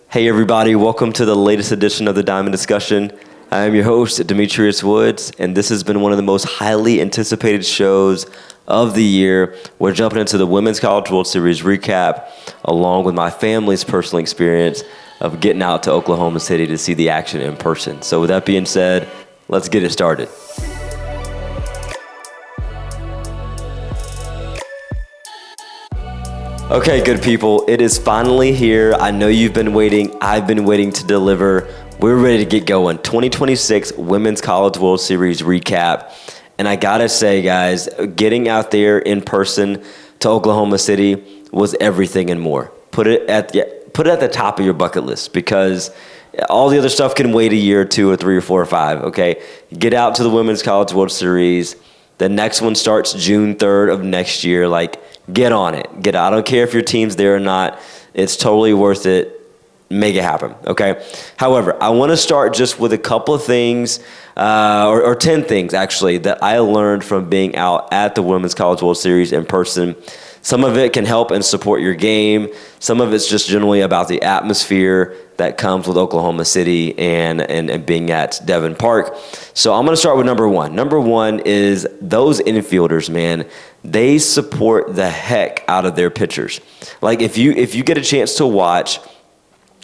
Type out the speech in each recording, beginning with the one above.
Hey everybody, welcome to the latest edition of the Diamond Discussion. I am your host, Demetrius Woods, and this has been one of the most highly anticipated shows of the year. We're jumping into the Women's College World Series recap, along with my family's personal experience of getting out to Oklahoma City to see the action in person. So with that being said, let's get it started. Okay, good people, it is finally here. I know you've been waiting. I've been waiting to deliver. We're ready to get going. 2026 Women's College World Series recap. And I gotta say, guys, getting out there in person to Oklahoma City was everything and more. Put it at the top of your bucket list, because all the other stuff can wait a year or two or three or four or five, okay? Get out to the Women's College World Series. The next one starts June 3rd of next year. Get on it. Get out. I don't care if your team's there or not. It's totally worth it. Make it happen, okay? However, I want to start just with a couple of things, or 10 things, actually, that I learned from being out at the Women's College World Series in person. Some of it can help and support your game. Some of it's just generally about the atmosphere that comes with Oklahoma City and being at Devon Park. So I'm going to start with number one. Number one is those infielders, man. They support the heck out of their pitchers. If you get a chance to watch,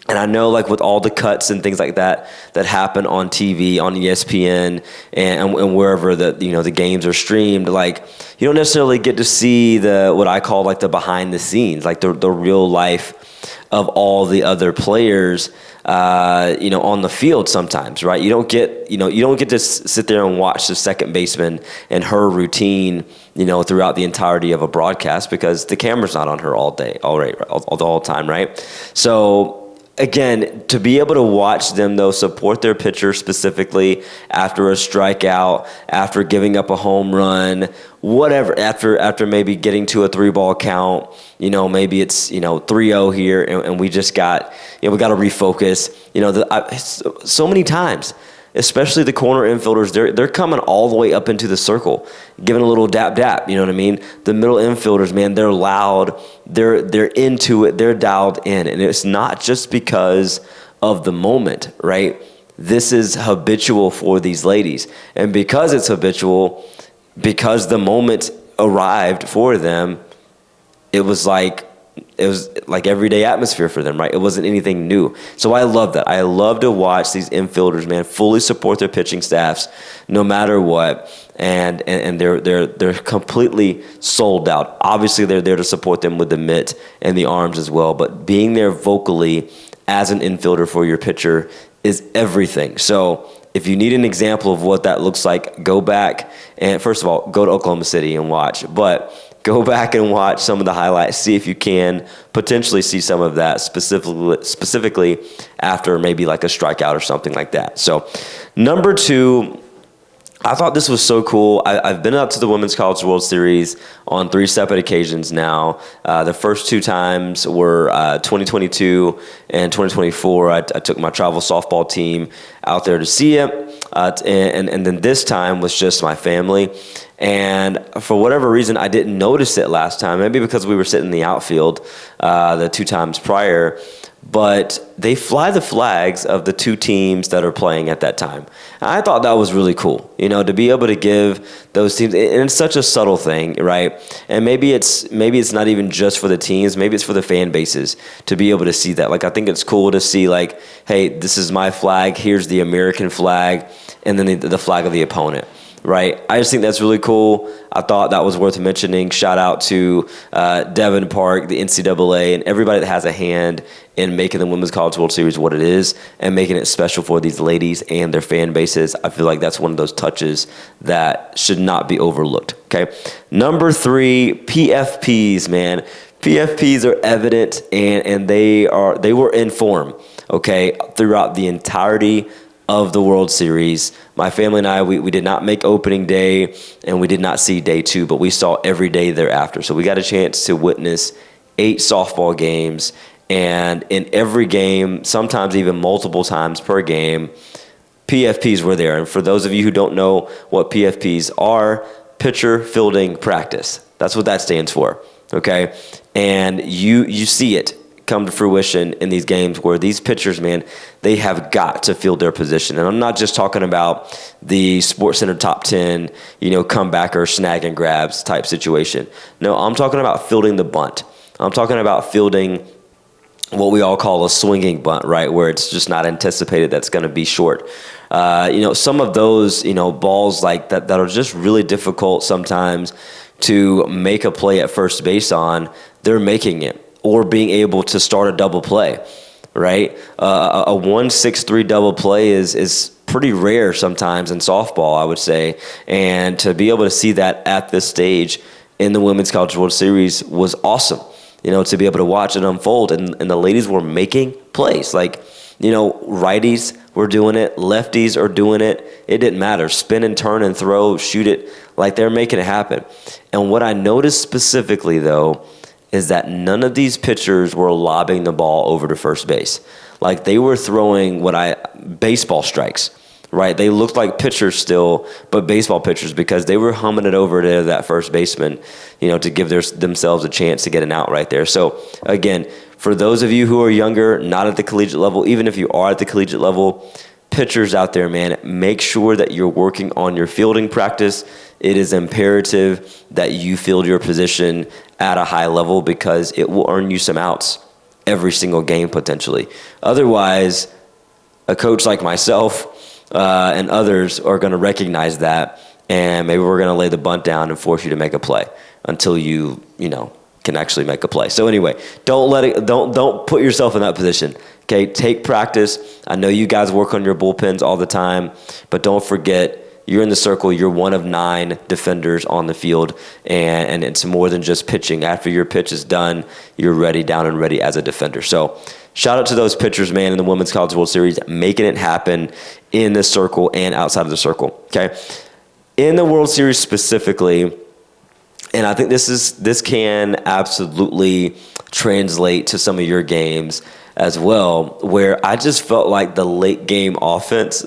and I know with all the cuts and things like that happen on TV, on ESPN, and wherever the games are streamed, you don't necessarily get to see what I call the behind the scenes, the real life of all the other players, on the field sometimes, right? You don't get to sit there and watch the second baseman and her routine, throughout the entirety of a broadcast, because the camera's not on her all day, all the time, right? So, again, to be able to watch them, though, support their pitcher specifically after a strikeout, after giving up a home run, whatever, after maybe getting to a 3-ball count, maybe it's, 3-0 here, and we just got, we got to refocus. So many times, especially the corner infielders, they're coming all the way up into the circle, giving a little dap, you know what I mean? The middle infielders, man, they're loud, they're into it, they're dialed in, and it's not just because of the moment, right? This is habitual for these ladies, and because it's habitual, because the moment arrived for them, it was like everyday atmosphere for them, right? It wasn't anything new. So I love that. I love to watch these infielders, man, fully support their pitching staffs no matter what. And they're completely sold out. Obviously, they're there to support them with the mitt and the arms as well. But being there vocally as an infielder for your pitcher is everything. So if you need an example of what that looks like, go back and, first of all, go to Oklahoma City and watch. But go back and watch some of the highlights. See if you can potentially see some of that specifically after maybe a strikeout or something like that. So, number two, I thought this was so cool. I've been up to the Women's College World Series on 3 separate occasions now. The first 2 times were 2022 and 2024. I took my travel softball team out there to see it. And then this time was just my family. And for whatever reason, I didn't notice it last time. Maybe because we were sitting in the outfield the 2 times prior. But they fly the flags of the 2 teams that are playing at that time. And I thought that was really cool, to be able to give those teams, and it's such a subtle thing, right? And maybe it's not even just for the teams, maybe it's for the fan bases to be able to see that. I think it's cool to see hey, this is my flag, here's the American flag, and then the flag of the opponent. Right. I just think that's really cool. I thought that was worth mentioning. Shout out to Devon Park, the NCAA, and everybody that has a hand in making the Women's College World Series what it is and making it special for these ladies and their fan bases. I feel like that's one of those touches that should not be overlooked. Okay. Number 3, PFPs, man. PFPs are evident, and they were in form, okay, throughout the entirety of the World Series. My family and I, we did not make opening day, and we did not see day 2, but we saw every day thereafter. So we got a chance to witness 8 softball games, and in every game, sometimes even multiple times per game, PFPs were there. And for those of you who don't know what PFPs are, pitcher fielding practice. That's what that stands for, okay? And you see it come to fruition in these games where these pitchers, man, they have got to field their position. And I'm not just talking about the SportsCenter top 10, comebacker, snag and grabs type situation. No, I'm talking about fielding the bunt. I'm talking about fielding what we all call a swinging bunt, right, where it's just not anticipated that's going to be short. Some of those, balls like that are just really difficult sometimes to make a play at first base on, they're making it, or being able to start a double play, right? A 1-6-3 double play is pretty rare sometimes in softball, I would say. And to be able to see that at this stage in the Women's College World Series was awesome, to be able to watch it unfold. And the ladies were making plays. Like, righties were doing it, lefties are doing it. It didn't matter. Spin and turn and throw, shoot it. Like, they're making it happen. And what I noticed specifically, though, is that none of these pitchers were lobbing the ball over to first base. Like, they were throwing baseball strikes, right? They looked like pitchers still, but baseball pitchers, because they were humming it over to that first baseman, to give themselves a chance to get an out right there. So, again, for those of you who are younger, not at the collegiate level, even if you are at the collegiate level, pitchers out there, man, make sure that you're working on your fielding practice. It is imperative that you field your position at a high level, because it will earn you some outs every single game potentially. Otherwise, a coach like myself and others are going to recognize that, and maybe we're going to lay the bunt down and force you to make a play until you can actually make a play. So anyway, don't put yourself in that position. Okay, take practice. I know you guys work on your bullpens all the time, but don't forget, you're in the circle. You're one of 9 defenders on the field, and it's more than just pitching. After your pitch is done, you're ready, down and ready as a defender. So shout out to those pitchers, man, in the Women's College World Series, making it happen in the circle and outside of the circle. Okay, in the World Series specifically, and I think this can absolutely translate to some of your games as well, where I just felt like the late game offense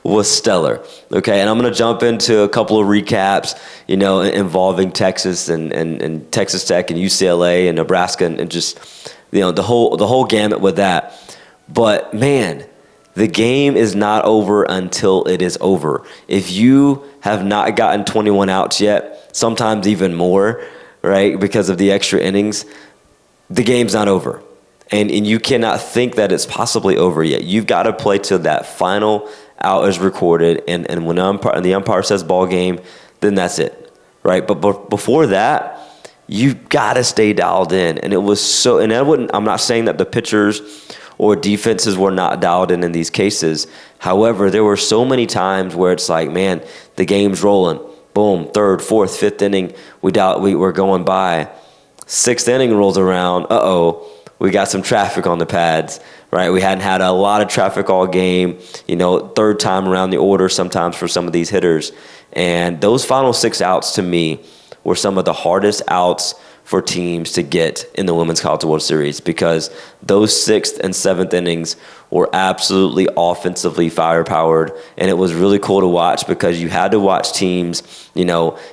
was stellar. Okay, and I'm going to jump into a couple of recaps, involving Texas and Texas Tech and UCLA and Nebraska and just, the whole gamut with that. But man, the game is not over until it is over. If you have not gotten 21 outs yet, sometimes even more, right, because of the extra innings, the game's not over. And you cannot think that it's possibly over yet. You've got to play till that final out is recorded, and when the umpire says ball game, then that's it, right? But before that, you've got to stay dialed in. And it was so, and I'm not saying that the pitchers or defenses were not dialed in these cases. However, there were so many times where it's like, man, the game's rolling. Boom, 3rd, 4th, 5th inning, we're going by. 6th inning rolls around. We got some traffic on the pads, right? We hadn't had a lot of traffic all game, 3rd time around the order sometimes for some of these hitters. And those final 6 outs to me were some of the hardest outs for teams to get in the Women's College World Series, because those 6th and 7th innings were absolutely offensively firepowered, and it was really cool to watch because you had to watch teams,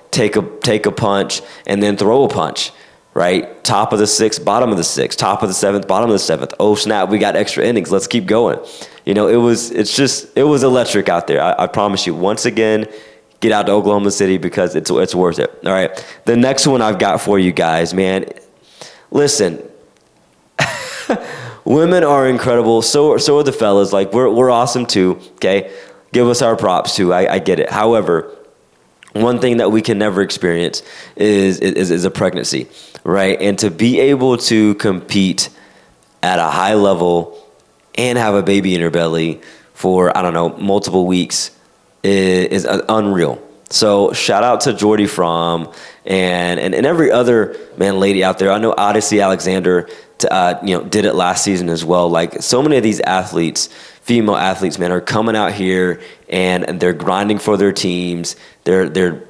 take a punch and then throw a punch. Right? Top of the 6th, bottom of the 6th, top of the 7th, bottom of the 7th. Oh snap, we got extra innings. Let's keep going. It was electric out there. I promise you. Once again, get out to Oklahoma City because it's worth it. All right. The next one I've got for you guys, man. Listen, women are incredible. So are the fellas. Like we're awesome too. Okay, give us our props too. I get it. However, one thing that we can never experience is a pregnancy, right? And to be able to compete at a high level and have a baby in your belly for, multiple weeks is unreal. So shout out to Jordy Fromm and every other lady out there. I know Odyssey Alexander did it last season as well. Like so many of these athletes, female athletes, man, are coming out here and they're grinding for their teams. They're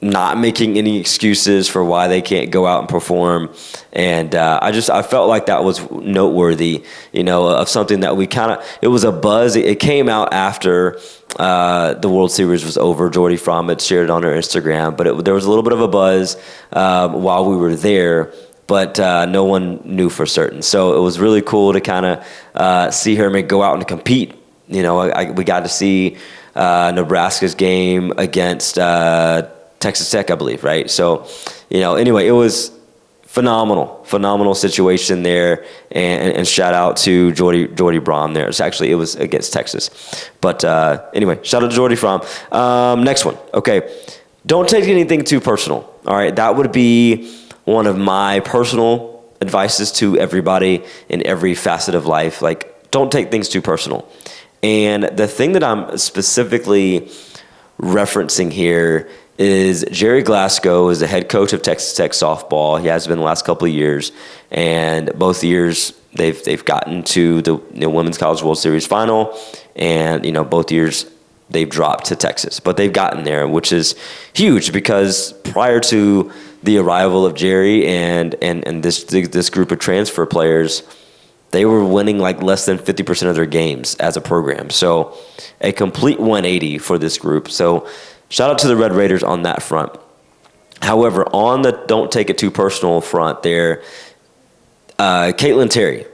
not making any excuses for why they can't go out and perform. And I felt like that was noteworthy, of something that it was a buzz. It came out after the World Series was over. Jordy Fromm had shared it on her Instagram, but there was a little bit of a buzz while we were there. but no one knew for certain. So it was really cool to kind of see her go out and compete. You know, we got to see Nebraska's game against Texas Tech, I believe, right? So, you know, anyway, it was phenomenal situation there, and shout out to Jordy Braun there. It was against Texas, but anyway, shout out to Jordy Braun. Next one, okay. Don't take anything too personal. All right, that would be one of my personal advices to everybody in every facet of life. Like, don't take things too personal. And the thing that I'm specifically referencing here is Jerry Glasgow is the head coach of Texas Tech softball. He has been the last couple of years, and both years they've gotten to the Women's College World Series final, and both years they've dropped to Texas, but they've gotten there, which is huge because prior to the arrival of Jerry and this group of transfer players, they were winning like less than 50% of their games as a program. So a complete 180 for this group. So shout out to the Red Raiders on that front. However, on the don't take it too personal front there, Caitlin Terry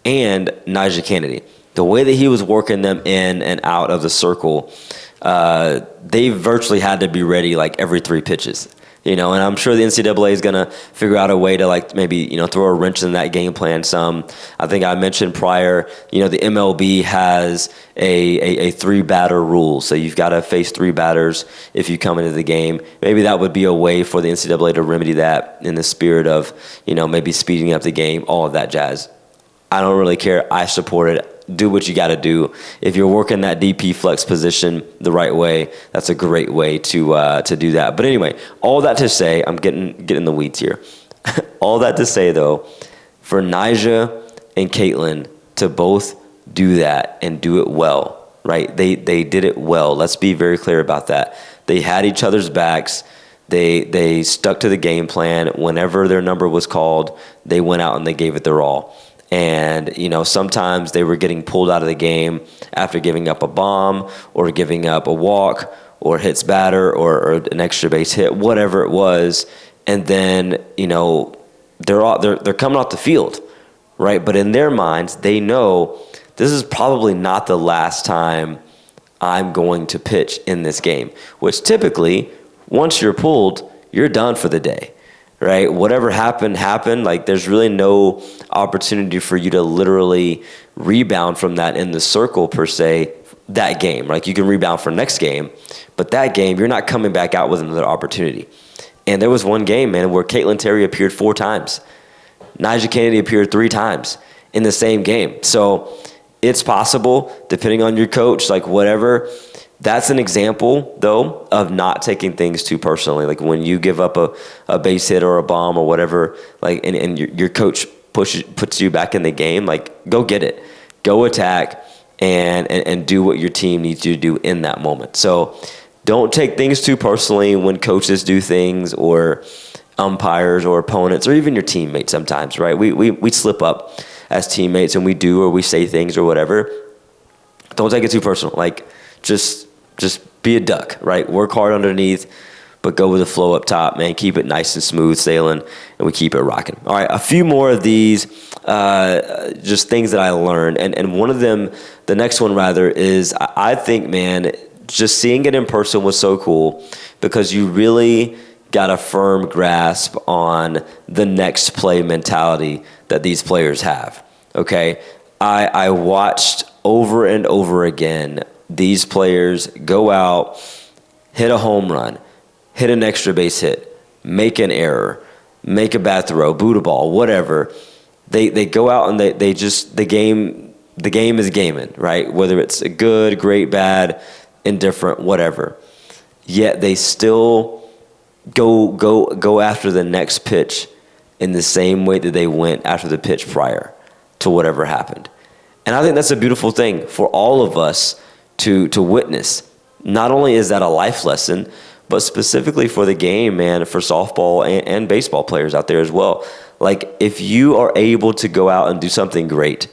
and Nigel Kennedy, the way that he was working them in and out of the circle, they virtually had to be ready like every 3 pitches. And I'm sure the NCAA is going to figure out a way to like maybe, throw a wrench in that game plan some. I think I mentioned prior, the MLB has a 3-batter rule. So you've got to face 3 batters if you come into the game. Maybe that would be a way for the NCAA to remedy that in the spirit of, maybe speeding up the game, all of that jazz. I don't really care. I support it. Do what you got to do. If you're working that DP flex position the right way, that's a great way to do that. But anyway, all that to say, I'm getting in the weeds here. All that to say, though, for Nyjah and Caitlin to both do that and do it well, right? They did it well. Let's be very clear about that. They had each other's backs. They stuck to the game plan. Whenever their number was called, they went out and they gave it their all. And, sometimes they were getting pulled out of the game after giving up a bomb or giving up a walk or hits batter or an extra base hit, whatever it was. And then, they're coming off the field, right? But in their minds, they know this is probably not the last time I'm going to pitch in this game, which typically, once you're pulled, you're done for the day. Right? Whatever happened. Like, there's really no opportunity for you to literally rebound from that in the circle, per se, that game. Like, you can rebound for next game, but that game, you're not coming back out with another opportunity. And there was one game, man, where Caitlin Terry appeared 4 times. Nigel Kennedy appeared 3 times in the same game. So it's possible, depending on your coach, like whatever. That's an example, though, of not taking things too personally. Like when you give up a base hit or a bomb or whatever, like and your coach puts you back in the game, like go get it, go attack, and do what your team needs you to do in that moment. So don't take things too personally when coaches do things or umpires or opponents or even your teammates sometimes, right? We slip up as teammates and we do or we say things or whatever. Don't take it too personal. Like, just be a duck, right? Work hard underneath, but go with the flow up top, man. Keep it nice and smooth sailing, and we keep it rocking. All right, a few more of these just things that I learned. And one of them, the next one rather, is I think, man, just seeing it in person was so cool because you really got a firm grasp on the next play mentality that these players have, okay? I watched over and over again these players go out, hit a home run, hit an extra base hit, make an error, make a bad throw, boot a ball, whatever. They go out and they just the game is gaming, right? Whether it's a good, great, bad, indifferent, whatever. Yet they still go after the next pitch in the same way that they went after the pitch prior to whatever happened. And I think that's a beautiful thing for all of us to witness. Not only is that a life lesson, but specifically for the game, man, for softball and baseball players out there as well. Like, if you are able to go out and do something great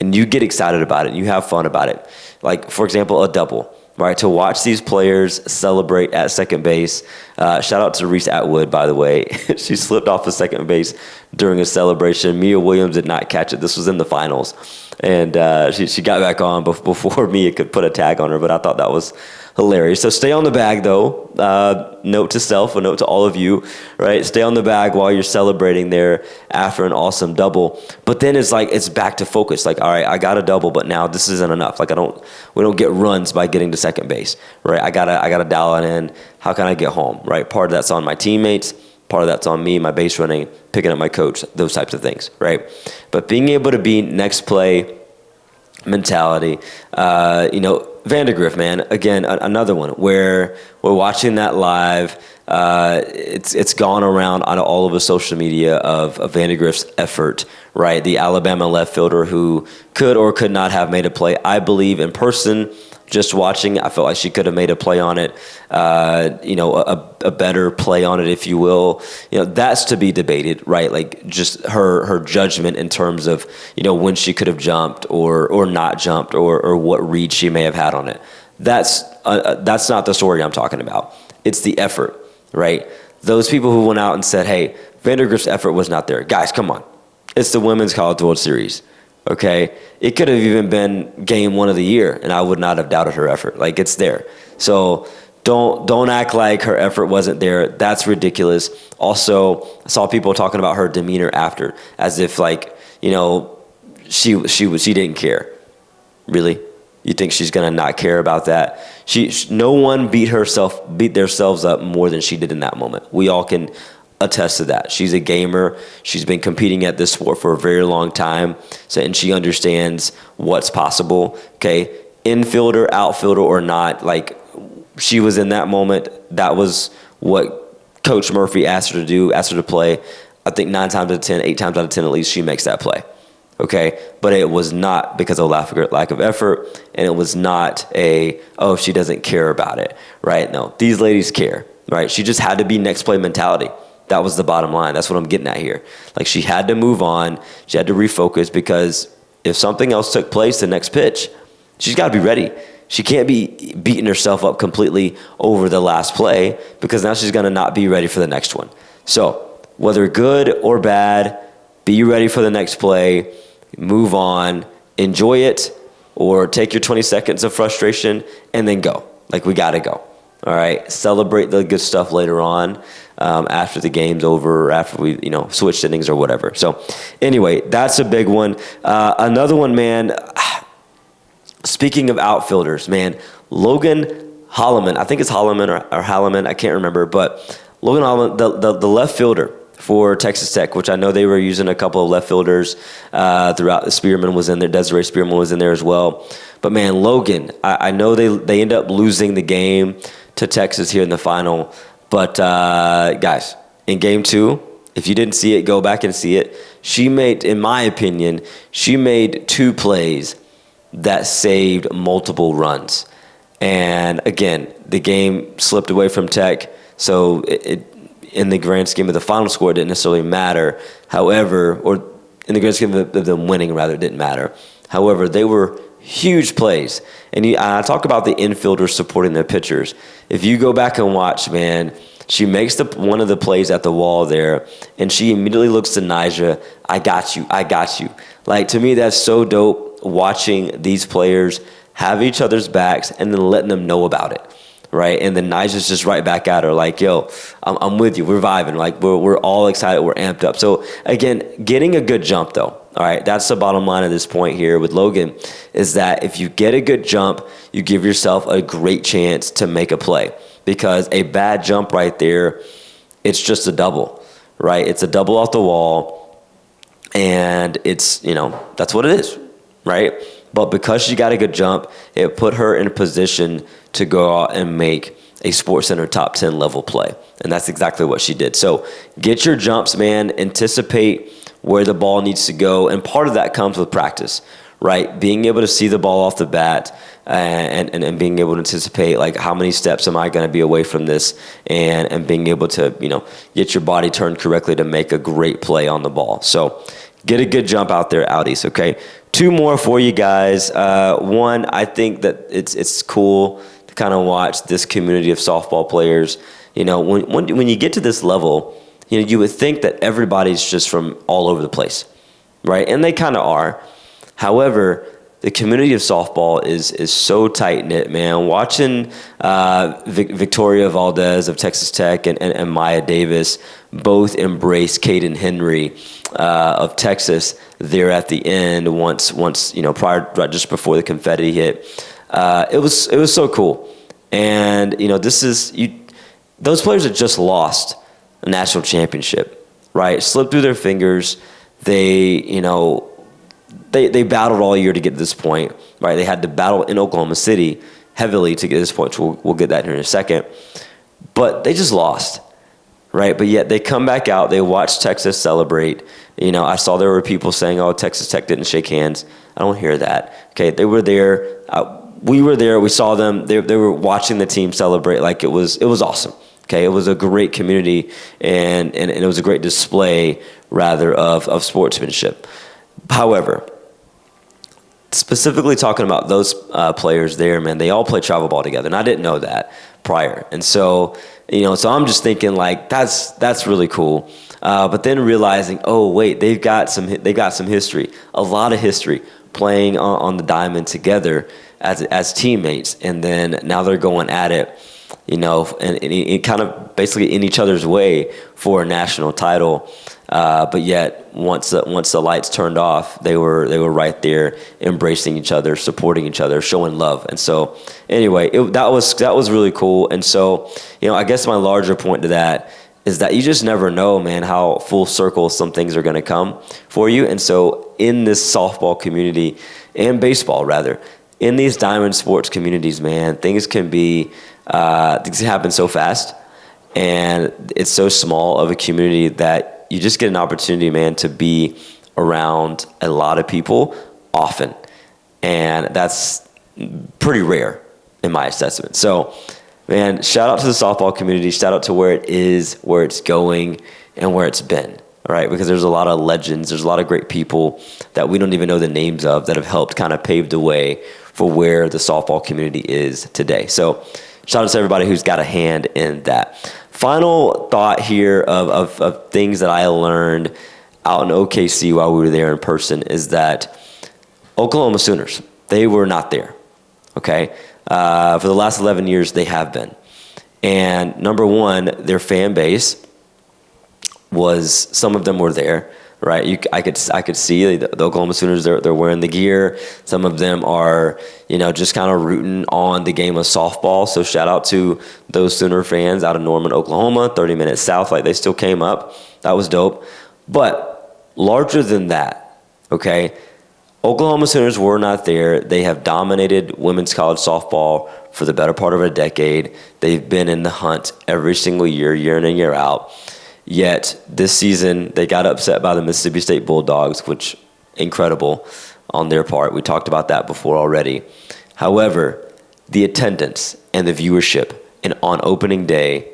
and you get excited about it and you have fun about it, like, for example, a double, right? To watch these players celebrate at second base. Shout out to Reese Atwood, by the way. She slipped off the second base during a celebration. Mia Williams did not catch it. This was in the finals. And she got back on before Mia could put a tag on her, but I thought that was hilarious. So stay on the bag, though. Note to self, a note to all of you, right? Stay on the bag while you're celebrating there after an awesome double. But then it's back to focus. Like, all right, I got a double, but now this isn't enough. Like, we don't get runs by getting to second base, right? I gotta dial it in. How can I get home, right? Part of that's on my teammates. Part of that's on me, my base running, picking up my coach, those types of things, right? But being able to be next play mentality, Vandergrift, man, again, another one where we're watching that live. It's gone around on all of the social media of Vandergrift's effort, right? The Alabama left fielder who could or could not have made a play. I believe in person, just watching, I felt like she could have made a play on it, a better play on it, if you will. That's to be debated, right? Like just her judgment in terms of, when she could have jumped or not jumped or what read she may have had on it. That's not the story I'm talking about. It's the effort, right? Those people who went out and said, hey, Vandergrift's effort was not there. Guys, come on. It's the Women's College World Series. Okay, it could have even been game 1 of the year, and I would not have doubted her effort. Like, it's there. So don't act like her effort wasn't there. That's ridiculous. Also, I saw people talking about her demeanor after, as if she didn't care. Really, you think she's gonna not care about that? No one beat themselves up more than she did in that moment. We all can attest to that. She's a gamer. She's been competing at this sport for a very long time, and she understands what's possible. Okay, infielder, outfielder, or not, like she was in that moment. That was what Coach Murphy asked her to do, asked her to play. I think 9 times out of 10, 8 times out of 10 at least, she makes that play. Okay, but it was not because of lack of effort, and it was not she doesn't care about it, right? No, these ladies care, right? She just had to be next play mentality. That was the bottom line. That's what I'm getting at here. Like, she had to move on. She had to refocus, because if something else took place the next pitch, she's got to be ready. She can't be beating herself up completely over the last play, because now she's going to not be ready for the next one. So whether good or bad, be ready for the next play, move on, enjoy it, or take your 20 seconds of frustration and then go. Like, we got to go. All right, celebrate the good stuff later on, after the game's over, or after we, switch innings or whatever. So anyway, that's a big one. Another one, man, speaking of outfielders, man, Logan Holloman, I think it's Holloman or Halloman, I can't remember, but Logan Holloman, the left fielder for Texas Tech, which I know they were using a couple of left fielders throughout. Spearman was in there. Desiree Spearman was in there as well. But, man, Logan, I know they end up losing the game to Texas here in the final. But, guys, in game 2, if you didn't see it, go back and see it. She made, in my opinion, 2 plays that saved multiple runs. And, again, the game slipped away from Tech, so it in the grand scheme of the final score, it didn't necessarily matter. However, or in the grand scheme of them winning, rather, it didn't matter. However, they were huge plays. And I talk about the infielders supporting the pitchers. If you go back and watch, man, she makes one of the plays at the wall there, and she immediately looks to Nyjah, I got you. Like, to me, that's so dope, watching these players have each other's backs and then letting them know about it. Right, and then Nyjah's just right back at her, like, yo, I'm with you. We're vibing. Like, we're all excited. We're amped up. So, again, getting a good jump, though. All right, that's the bottom line of this point here with Logan, is that if you get a good jump, you give yourself a great chance to make a play. Because a bad jump right there, it's just a double, right? It's a double off the wall, and it's, that's what it is, right? But because she got a good jump, it put her in a position to go out and make a SportsCenter top 10 level play. And that's exactly what she did. So get your jumps, man. Anticipate where the ball needs to go. And part of that comes with practice, right? Being able to see the ball off the bat and being able to anticipate, like, how many steps am I going to be away from this, and being able to, get your body turned correctly to make a great play on the ball. So get a good jump out there, Audis, okay? 2 more for you guys. One, I think that it's cool to kind of watch this community of softball players. When you get to this level, you would think that everybody's just from all over the place, right? And they kind of are. However, the community of softball is so tight-knit, man. Watching Victoria Valdez of Texas Tech and Maya Davis both embrace Caden Henry of Texas there at the end once prior, right just before the confetti hit. It was so cool. And, this is those players that just lost a national championship, right? Slipped through their fingers. They battled all year to get to this point, right? They had to battle in Oklahoma City heavily to get to this point. So we'll get that here in a second. But they just lost, right? But yet they come back out. They watch Texas celebrate. I saw there were people saying, "Oh, Texas Tech didn't shake hands." I don't hear that. Okay, they were there. We were there. We saw them. They were watching the team celebrate. Like it was awesome. Okay, it was a great community, and it was a great display, rather, of sportsmanship. However, specifically talking about those players there, man, they all play travel ball together, and I didn't know that prior. And so, so I'm just thinking like that's really cool. But then realizing, oh wait, they got some history, a lot of history playing on the diamond together as teammates, and then now they're going at it, and kind of basically in each other's way for a national title. But yet, once the lights turned off, they were right there, embracing each other, supporting each other, showing love. And so, anyway, that was really cool. And so, I guess my larger point to that is that you just never know, man, how full circle some things are going to come for you. And so, in this softball community and baseball, rather, in these diamond sports communities, man, things can happen so fast, and it's so small of a community that you just get an opportunity, man, to be around a lot of people often. And that's pretty rare in my assessment. So, man, shout out to the softball community. Shout out to where it is, where it's going, and where it's been. All right, because there's a lot of legends. There's a lot of great people that we don't even know the names of that have helped kind of pave the way for where the softball community is today. So, shout out to everybody who's got a hand in that. Final thought here of things that I learned out in OKC while we were there in person is that Oklahoma Sooners, they were not there, okay? For the last 11 years, they have been. And number one, their fan base some of them were there, right? I could see the Oklahoma Sooners, they're wearing the gear. Some of them are, just kind of rooting on the game of softball. So shout out to those Sooner fans out of Norman, Oklahoma, 30 minutes south. Like, they still came up. That was dope. But larger than that, okay, Oklahoma Sooners were not there. They have dominated women's college softball for the better part of a decade. They've been in the hunt every single year in and year out. Yet this season, they got upset by the Mississippi State Bulldogs, which incredible on their part. We talked about that before already. However, the attendance and the viewership on opening day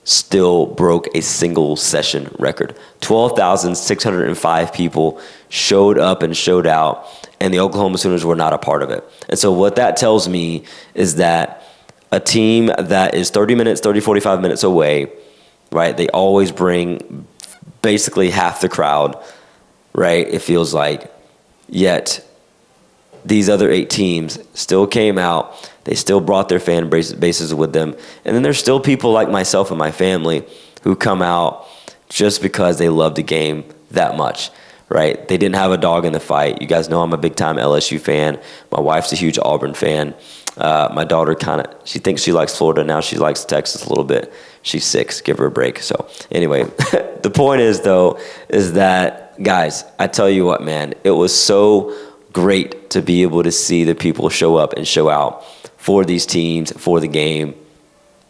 still broke a single session record. 12,605 people showed up and showed out, and the Oklahoma Sooners were not a part of it. And so what that tells me is that a team that is 45 minutes away, right? They always bring basically half the crowd, right? It feels like. Yet these other 8 teams still came out. They still brought their fan bases with them. And then there's still people like myself and my family who come out just because they love the game that much, right? They didn't have a dog in the fight. You guys know I'm a big-time LSU fan. My wife's a huge Auburn fan. My daughter she thinks she likes Florida. Now she likes Texas a little bit. She's 6. Give her a break. So anyway, the point is, though, is that, guys, I tell you what, man, it was so great to be able to see the people show up and show out for these teams, for the game.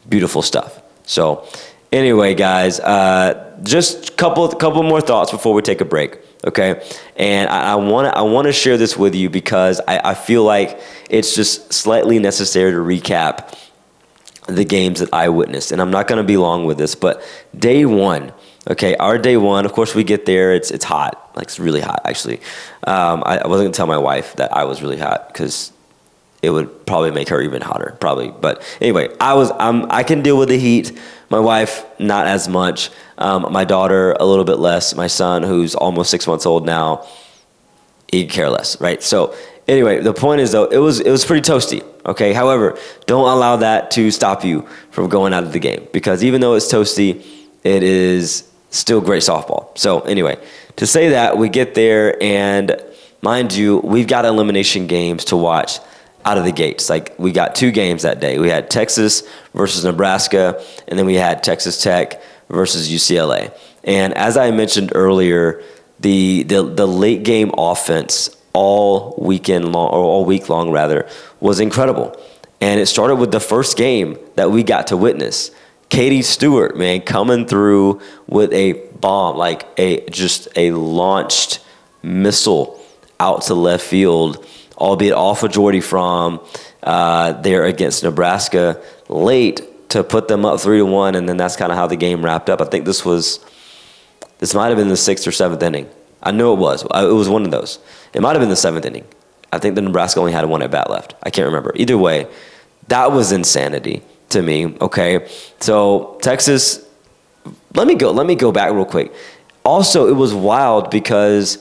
Beautiful stuff. So anyway, guys, just a couple more thoughts before we take a break. Okay, and I want to share this with you because I feel like it's just slightly necessary to recap the games that I witnessed, and I'm not going to be long with this, but day one, okay, our day one, of course we get there, it's hot, like it's really hot actually. I wasn't going to tell my wife that I was really hot because it would probably make her even hotter, probably. But anyway, I can deal with the heat. My wife, not as much. My daughter, a little bit less. My son, who's almost 6 months old now, he could care less, right? So anyway, the point is, though, it was pretty toasty, okay? However, don't allow that to stop you from going out of the game, because even though it's toasty, it is still great softball. So anyway, to say that, we get there, and mind you, we've got elimination games to watch out of the gates. Like, we got 2 games that day. We had Texas versus Nebraska, and then we had Texas Tech versus UCLA. And as I mentioned earlier, the late game offense all week long rather, was incredible. And it started with the first game that we got to witness. Katie Stewart, man, coming through with a bomb, like just a launched missile out to left field, albeit off of Jordy Fromm there against Nebraska late to put them up 3-1, and then that's kind of how the game wrapped up. I think this might have been the 6th or 7th inning. I know it was. It was one of those. It might have been the 7th inning. I think the Nebraska only had 1 at bat left. I can't remember. Either way, that was insanity to me. Okay, so Texas. Let me go back real quick. Also, it was wild because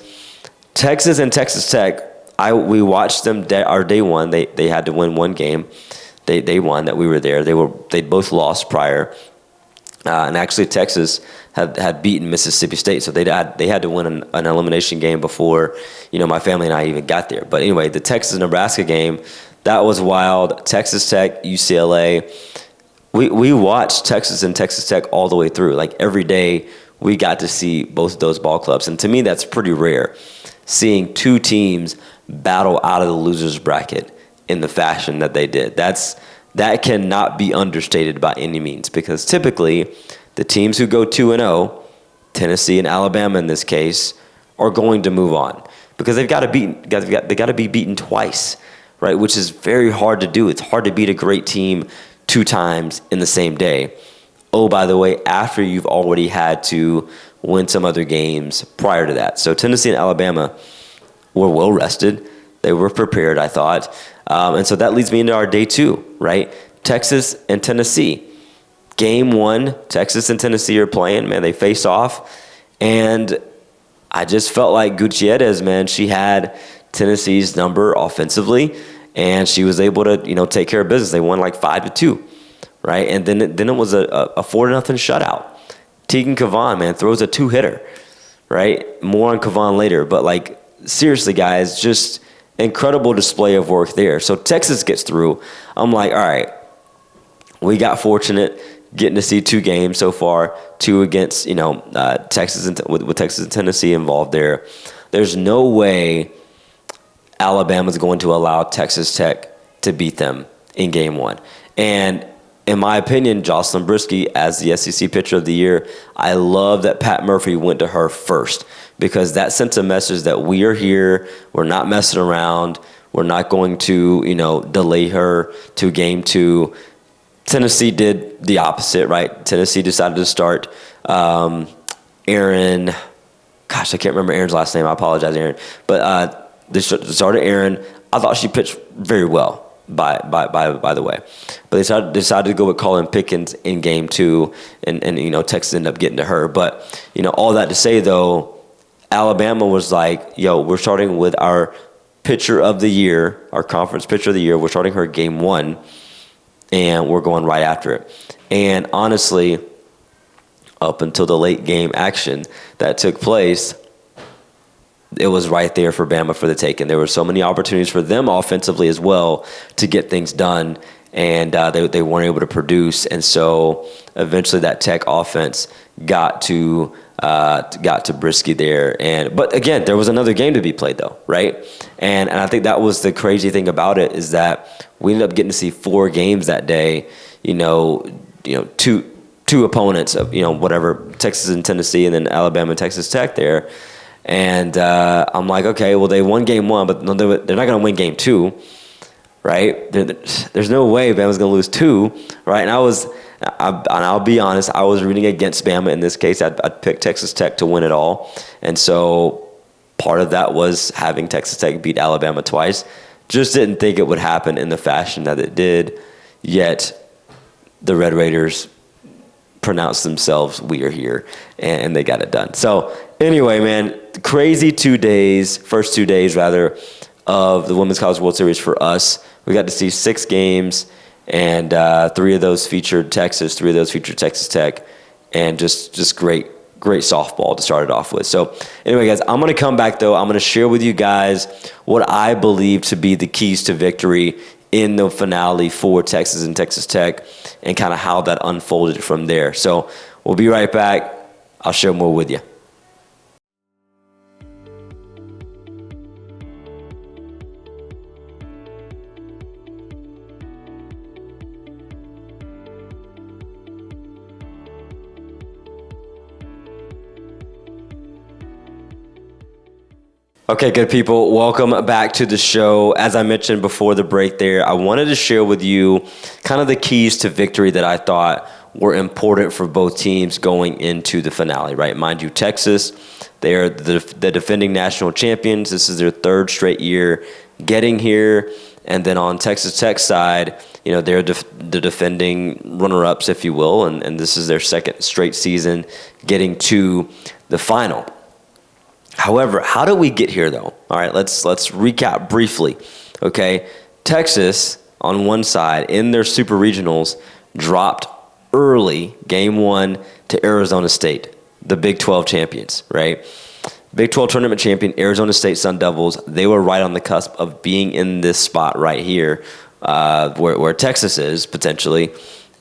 Texas and Texas Tech, we watched them our day one. They had to win one game. They won that we were there. They both lost prior. And actually Texas had beaten Mississippi State, so they had to win an elimination game before, my family and I even got there. But anyway, the Texas-Nebraska game, that was wild. Texas Tech, UCLA. We watched Texas and Texas Tech all the way through. Like, every day we got to see both of those ball clubs. And to me, that's pretty rare, seeing 2 teams battle out of the loser's bracket in the fashion that they did. That cannot be understated by any means, because typically the teams who go 2-0, Tennessee and Alabama in this case, are going to move on because they got to be beaten twice, right? Which is very hard to do. It's hard to beat a great team 2 times in the same day. Oh, by the way, after you've already had to win some other games prior to that. So Tennessee and Alabama were well rested. They were prepared, I thought. And so that leads me into our day 2, right? Texas and Tennessee. Game 1, Texas and Tennessee are playing. Man, they face off. And I just felt like Gutierrez, man, she had Tennessee's number offensively, and she was able to, take care of business. They won like 5-2, right? And then it was a 4-0 shutout. Tegan Cavan, man, throws a 2-hitter, right? More on Cavan later. But, like, seriously, guys, just incredible display of work there. So Texas gets through. I'm like, all right, we got fortunate getting to see 2 games so far, 2 against, Texas and with Texas and Tennessee involved there. There's no way Alabama's going to allow Texas Tech to beat them in game 1. And in my opinion, Jocelyn Brisky, as the SEC Pitcher of the Year, I love that Pat Murphy went to her first, because that sends a message that we are here. We're not messing around. We're not going to, delay her to game 2. Tennessee did the opposite, right? Tennessee decided to start Aaron. Gosh, I can't remember Aaron's last name. I apologize, Aaron. But they started Aaron. I thought she pitched very well, by the way. But they decided to go with Colin Pickens in game 2, and Texas ended up getting to her. But, all that to say, though, Alabama was like, we're starting with our pitcher of the year, our conference pitcher of the year. We're starting her game 1, and we're going right after it. And honestly, up until the late game action that took place, it was right there for Bama for the taking. There were so many opportunities for them offensively as well to get things done, and they weren't able to produce. And so eventually that Tech offense got to Brisky there. But again, there was another game to be played though, right? And I think that was the crazy thing about it, is that we ended up getting to see 4 games that day. Two opponents of whatever, Texas and Tennessee, and then Alabama and Texas Tech there. And I'm like, okay, well, they won game 1, but they're not going to win game 2, right? There's no way Bama's going to lose 2, right? And I'll be honest, I was rooting against Bama in this case. I'd picked Texas Tech to win it all. And so part of that was having Texas Tech beat Alabama twice. Just didn't think it would happen in the fashion that it did, yet the Red Raiders pronounced themselves, we are here, and they got it done. So anyway, man, crazy 2 days, first 2 days rather, of the Women's College World Series for us. We got to see 6 games, and 3 of those featured Texas, 3 of those featured Texas Tech, and just great softball to start it off with. So anyway, guys, I'm going to come back, though. I'm going to share with you guys what I believe to be the keys to victory in the finale for Texas and Texas Tech, and kind of how that unfolded from there. So we'll be right back. I'll share more with you. Okay, good people. Welcome back to the show. As I mentioned before the break there, I wanted to share with you kind of the keys to victory that I thought were important for both teams going into the finale, right? Mind you, Texas, they are the defending national champions. This is their 3rd straight year getting here. And then on Texas Tech's side, you know, they're the defending runner-ups, if you will, and this is their 2nd straight season getting to the final. However, how did we get here, though? All right, let's recap briefly. Okay, Texas on one side in their super regionals dropped early game 1 to Arizona State, the Big 12 champions, right? Big 12 tournament champion Arizona State Sun Devils. They were right on the cusp of being in this spot right here, where Texas is potentially,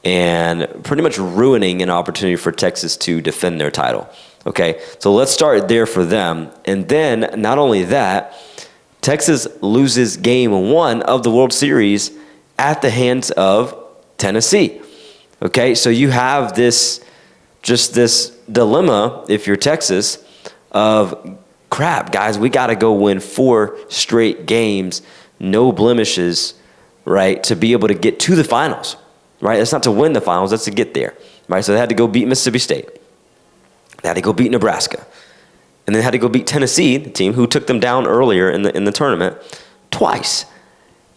and pretty much ruining an opportunity for Texas to defend their title. Okay, so let's start there for them. And then, not only that, Texas loses game 1 of the World Series at the hands of Tennessee. Okay, so you have this dilemma, if you're Texas, of crap, guys, we got to go win 4 straight games, no blemishes, right, to be able to get to the finals, right? That's not to win the finals, that's to get there, right? So they had to go beat Mississippi State. They had to go beat Nebraska. And they had to go beat Tennessee, the team who took them down earlier in the tournament, twice.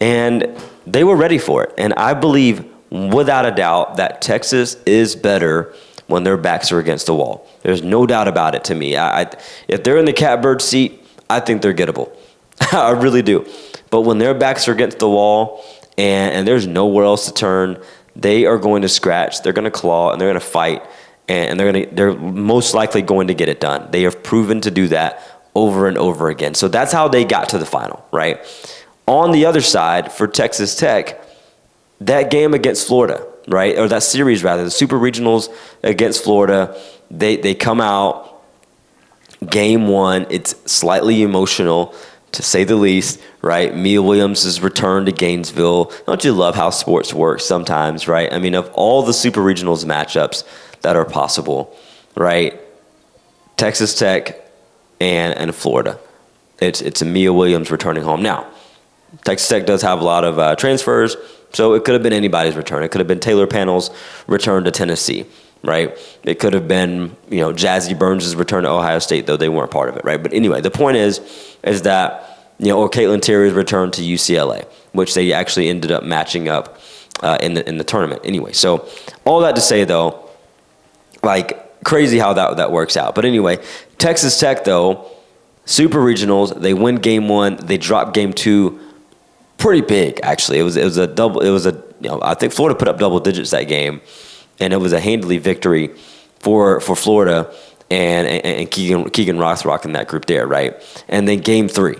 And they were ready for it. And I believe, without a doubt, that Texas is better when their backs are against the wall. There's no doubt about it to me. If they're in the catbird seat, I think they're gettable. I really do. But when their backs are against the wall and there's nowhere else to turn, they are going to scratch, they're going to claw, and they're going to fight. And they're most likely going to get it done. They have proven to do that over and over again. So that's how they got to the final, right? On the other side, for Texas Tech, that game against Florida, right, or that series rather, the Super Regionals against Florida, they come out game 1. It's slightly emotional, to say the least, right? Mia Williams' return to Gainesville. Don't you love how sports works sometimes, right? I mean, of all the Super Regionals matchups that are possible, right? Texas Tech and Florida. It's a Mia Williams returning home. Now, Texas Tech does have a lot of transfers, so it could have been anybody's return. It could have been Taylor Panel's return to Tennessee, right? It could have been, Jazzy Burns' return to Ohio State, though they weren't part of it, right? But anyway, the point is that, or Caitlin Terry's return to UCLA, which they actually ended up matching up in the tournament. Anyway, so all that to say, though, like, crazy how that works out. But anyway, Texas Tech, though, Super Regionals, they win game 1, they drop game 2 pretty big, actually. It was a double. It was I think Florida put up double digits that game, and it was a handily victory for Florida and Keegan Rothrock in that group there, right? And then game 3,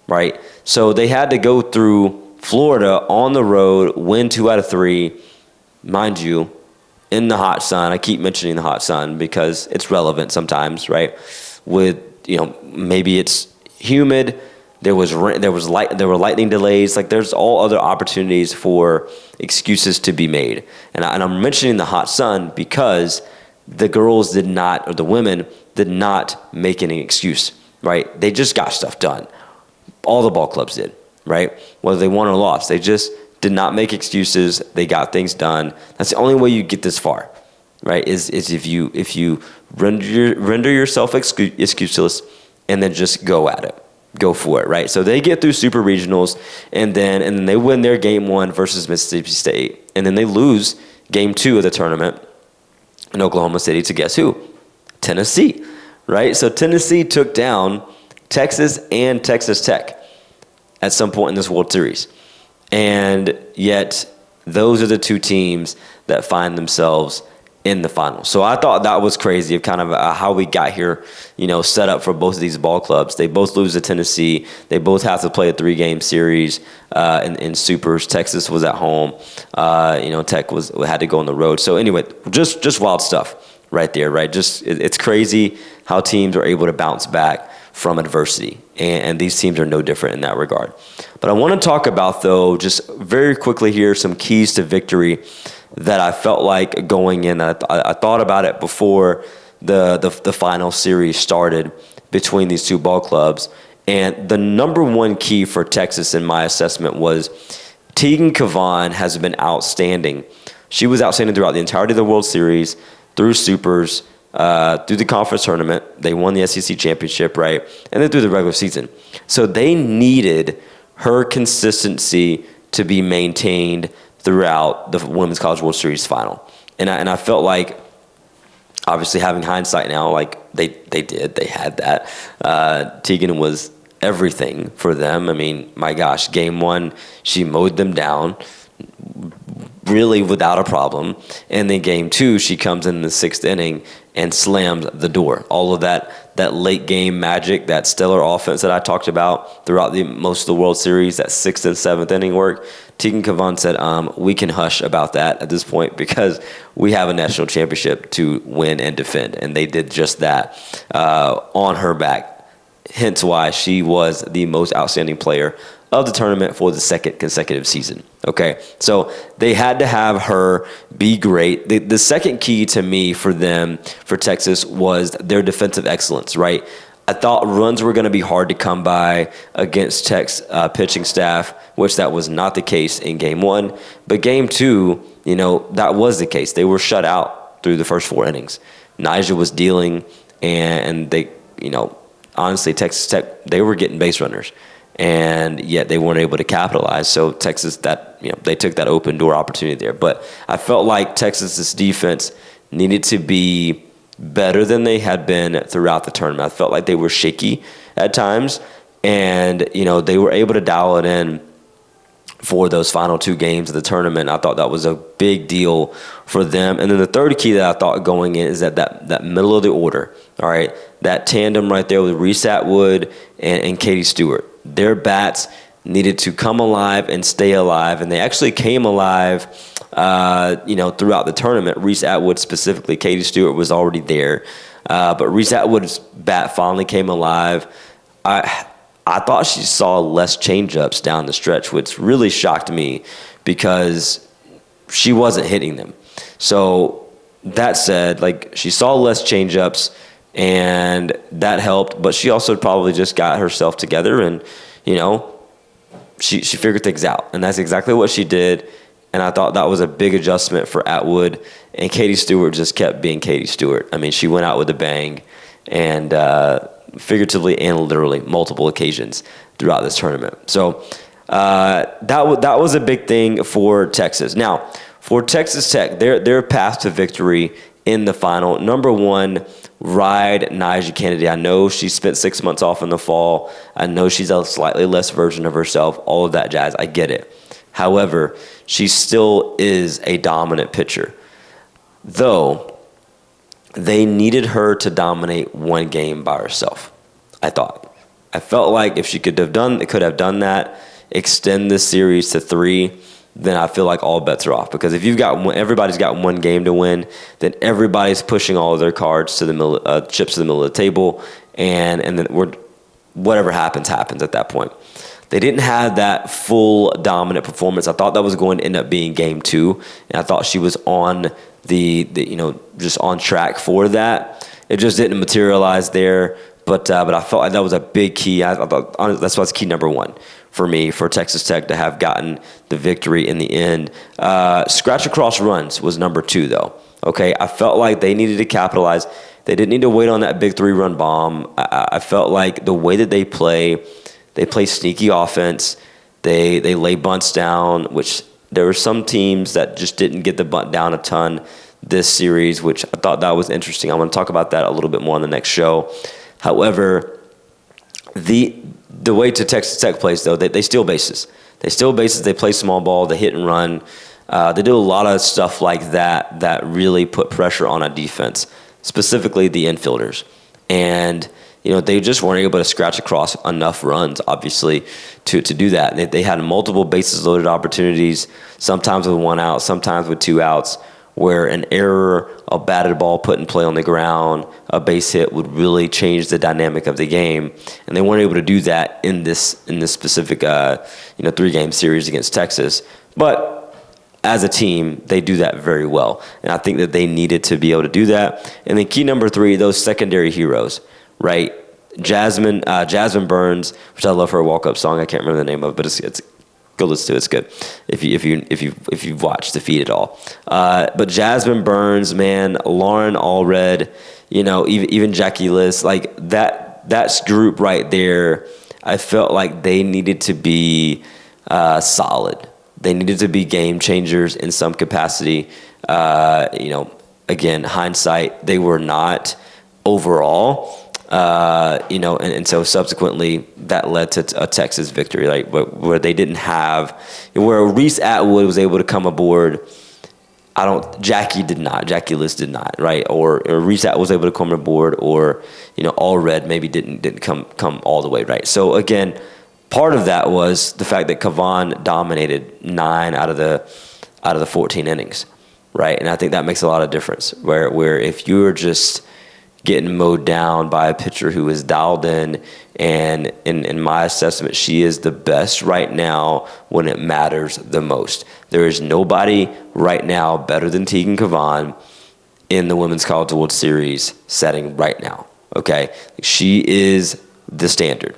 right? So they had to go through Florida on the road, win 2 out of 3, mind you, in the hot sun. I keep mentioning the hot sun because it's relevant sometimes, right? With, maybe it's humid. There were lightning delays. Like, there's all other opportunities for excuses to be made. And I'm mentioning the hot sun because the girls did not, or the women did not make any excuse, right? They just got stuff done. All the ball clubs did, right? Whether they won or lost, they just did not make excuses. They got things done. That's the only way you get this far, right? Is if you render yourself excuseless and then just go at it, go for it, right? So they get through super regionals, and then they win their game 1 versus Mississippi State, and then they lose game 2 of the tournament in Oklahoma City to guess who? Tennessee, right? So Tennessee took down Texas and Texas Tech at some point in this World Series. And yet those are the two teams that find themselves in the final. So I thought that was crazy of kind of how we got here, set up for both of these ball clubs. They both lose to Tennessee. They both have to play a 3-game series in supers. Texas was at home. Tech had to go on the road. So anyway, just wild stuff right there, right? It's crazy how teams are able to bounce back from adversity, and these teams are no different in that regard. But I want to talk about, though, just very quickly here, some keys to victory that I felt like going in. I thought about it before the final series started between these two ball clubs, and the number one key for Texas in my assessment was Tegan Cavan has been outstanding. She was outstanding throughout the entirety of the World Series, through supers, through the conference tournament. They won the SEC championship, right? And then through the regular season. So they needed her consistency to be maintained throughout the Women's College World Series final. And I felt like, obviously having hindsight now, like they had that. Tegan was everything for them. I mean, my gosh, game 1, she mowed them down really without a problem. And then game 2, she comes in the 6th inning and slams the door. All of that late game magic, that stellar offense that I talked about throughout most of the World Series, that 6th and 7th inning work, Tegan Cavan said, we can hush about that at this point because we have a national championship to win and defend. And they did just that on her back. Hence why she was the most outstanding player of the tournament for the 2nd consecutive season. Okay, so they had to have her be great. The second key to me for Texas, was their defensive excellence, right? I thought runs were going to be hard to come by against Tech's pitching staff, which that was not the case in game 1. But game 2, that was the case. They were shut out through the first 4 innings. Nyjah was dealing, and they, honestly, Texas Tech, they were getting base runners, and yet they weren't able to capitalize. So Texas, they took that open door opportunity there. But I felt like Texas's defense needed to be better than they had been throughout the tournament. I felt like they were shaky at times, and they were able to dial it in for those final 2 games of the tournament. I thought that was a big deal for them. And then the third key that I thought going in is that middle of the order, all right, that tandem right there with Reese Atwood and Katie Stewart. Their bats needed to come alive and stay alive, and they actually came alive throughout the tournament. Reese Atwood specifically, Katie Stewart was already there, but Reese Atwood's bat finally came alive. I thought she saw less changeups down the stretch, which really shocked me because she wasn't hitting them. So that said, she saw less changeups, and that helped, but she also probably just got herself together and, she figured things out. And that's exactly what she did. And I thought that was a big adjustment for Atwood. And Katie Stewart just kept being Katie Stewart. I mean, she went out with a bang, and figuratively and literally multiple occasions throughout this tournament. So that was a big thing for Texas. Now, for Texas Tech, their path to victory in the final, number 1, ride Nyjah Kennedy. I know she spent 6 months off in the fall. I know she's a slightly less version of herself, all of that jazz. I get it. However, she still is a dominant pitcher. Though, they needed her to dominate 1 game by herself, I thought. I felt like if she could have done that, extend this series to 3, then I feel like all bets are off. Because if everybody's got 1 game to win, then everybody's pushing all of their cards to the middle, chips to the middle of the table, and then whatever happens at that point. They didn't have that full dominant performance. I thought that was going to end up being game 2, and I thought she was on just on track for that. It just didn't materialize there. But I felt like that was a big key. I thought that's what's key number 1 for me, for Texas Tech to have gotten the victory in the end. Scratch across runs was number 2, though. Okay, I felt like they needed to capitalize. They didn't need to wait on that big 3-run bomb. I felt like the way that they play They play sneaky offense. They lay bunts down, which there were some teams that just didn't get the bunt down a ton this series, which I thought that was interesting. I'm going to talk about that a little bit more on the next show. However, the way to Texas Tech plays, though, they steal bases. They steal bases. They play small ball. They hit and run. They do a lot of stuff like that really put pressure on a defense, specifically the infielders. And they just weren't able to scratch across enough runs, obviously, to do that. They had multiple bases loaded opportunities, sometimes with 1 out, sometimes with 2 outs, where an error, a batted ball put in play on the ground, a base hit would really change the dynamic of the game. And they weren't able to do that in this specific 3-game series against Texas. But as a team, they do that very well. And I think that they needed to be able to do that. And then key number 3, those secondary heroes, right? Jasmine Burns, which I love her walk-up song. I can't remember the name of it, but it's go listen to it. It's good if you've watched the feed at all. But Jasmine Burns, man, Lauren Allred, even Jackie Liz, like that's group right there. I felt like they needed to be solid. They needed to be game changers in some capacity. Again, hindsight, they were not overall. And so subsequently that led to a Texas victory, like where they didn't have, where Reese Atwood was able to come aboard. Jackie Liz did not, right? Or Reese Atwood was able to come aboard, or, Allred maybe didn't come all the way, right? So again, part of that was the fact that Kavan dominated 9 out of the 14 innings, right? And I think that makes a lot of difference, where if you're just getting mowed down by a pitcher who is dialed in, and in my assessment, she is the best right now when it matters the most. There is nobody right now better than Tegan Kavan in the Women's College World Series setting right now, okay? She is the standard.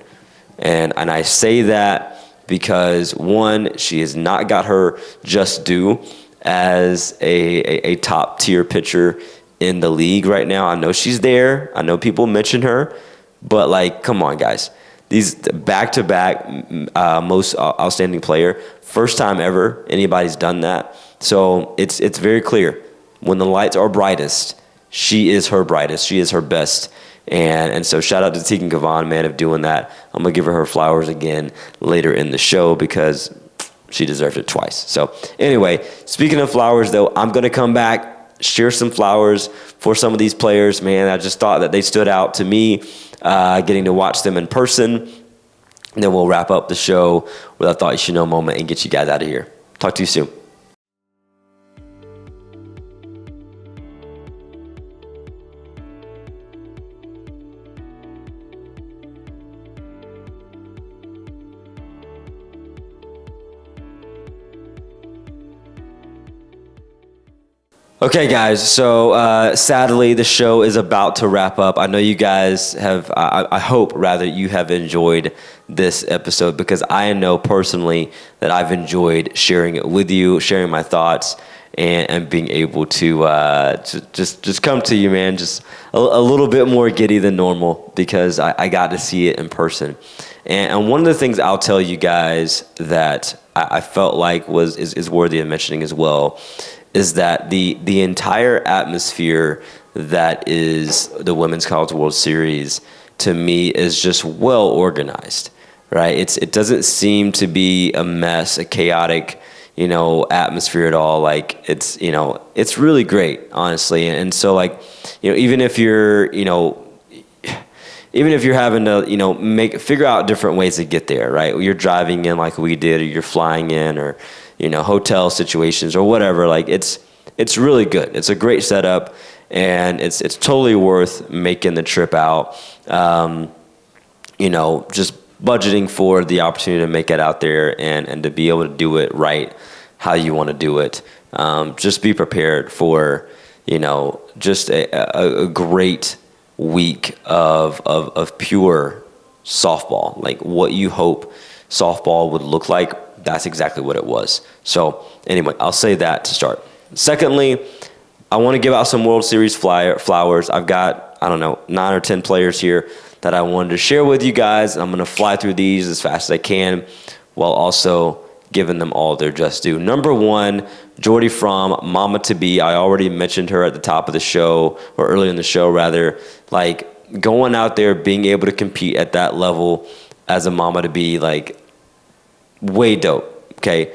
And I say that because, one, she has not got her just due as a top-tier pitcher in the league right now. I know she's there. I know people mention her, but come on, guys. These back-to-back most outstanding player, first time ever anybody's done that. So it's very clear. When the lights are brightest, she is her brightest. She is her best. And so shout out to Tegan Kavan, man, of doing that. I'm going to give her flowers again later in the show because she deserved it twice. So anyway, speaking of flowers, though, I'm going to come back, share some flowers for some of these players, man. I just thought that they stood out to me, getting to watch them in person. And then we'll wrap up the show with a Thought You Should Know moment and get you guys out of here. Talk to you soon. Okay, guys, so sadly, the show is about to wrap up. I know you guys have, I hope, rather, you have enjoyed this episode, because I know personally that I've enjoyed sharing it with you, sharing my thoughts, and being able to just come to you, man, just a little bit more giddy than normal, because I got to see it in person. And one of the things I'll tell you guys that I felt like is worthy of mentioning as well is that the entire atmosphere that is the Women's College World Series, to me, is just well organized, right? It doesn't seem to be a mess, a chaotic, atmosphere at all. Like it's really great, honestly. And so even if you're having to, figure out different ways to get there, right? You're driving in like we did, or you're flying in, or hotel situations or whatever, it's really good. It's a great setup, and it's totally worth making the trip out. Just budgeting for the opportunity to make it out there and to be able to do it right how you want to do it. Just be prepared for, just a great week of pure softball, like what you hope softball would look like. That's exactly what it was. So anyway, I'll say that to start. Secondly, I want to give out some World Series flowers. I've got, 9 or 10 players here that I wanted to share with you guys. I'm going to fly through these as fast as I can while also giving them all their just due. Number one, Jordy Fromm, Mama to Be. I already mentioned her at the top of the show, or earlier in the show rather. Like, going out there, being able to compete at that level as a Mama to Be, like, way dope. Okay,